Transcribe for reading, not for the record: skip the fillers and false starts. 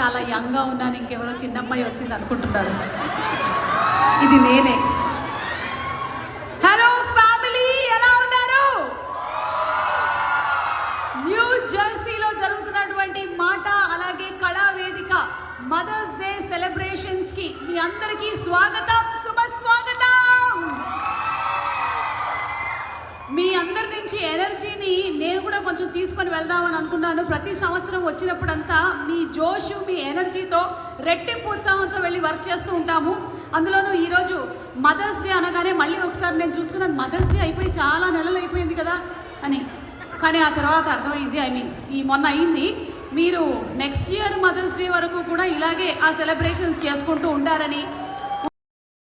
చాలా యంగ్గా ఉన్నాను, ఇంకెవరో చిన్నమ్మాయి వచ్చింది అనుకుంటున్నారు. ఇది నేనే. హలో ఫ్యామిలీ, ఎలా ఉన్నారు? న్యూ జెర్సీలో జరుగుతున్నటువంటి మాట అలాగే కళావేదిక మదర్స్ డే సెలబ్రేషన్స్ కి మీ అందరికీ స్వాగతం, శుభ స్వాగతం. మీ అందరి నుంచి ఎనర్జీని నేను కూడా కొంచెం తీసుకొని వెళ్దామని అనుకున్నాను. ప్రతి సంవత్సరం వచ్చినప్పుడంతా మీ జోషు మీ ఎనర్జీతో రెట్టింపు ఉత్సాహంతో వెళ్ళి వర్క్ చేస్తూ ఉంటాము. అందులోనూ ఈరోజు మదర్స్ డే అనగానే మళ్ళీ ఒకసారి నేను చూసుకున్నాను, మదర్స్ డే అయిపోయి చాలా నెలలు అయిపోయింది కదా అని. కానీ ఆ తర్వాత అర్థమైంది, ఈ మొన్న అయింది, మీరు నెక్స్ట్ ఇయర్ మదర్స్ డే వరకు కూడా ఇలాగే ఆ సెలబ్రేషన్స్ చేసుకుంటూ ఉంటారని,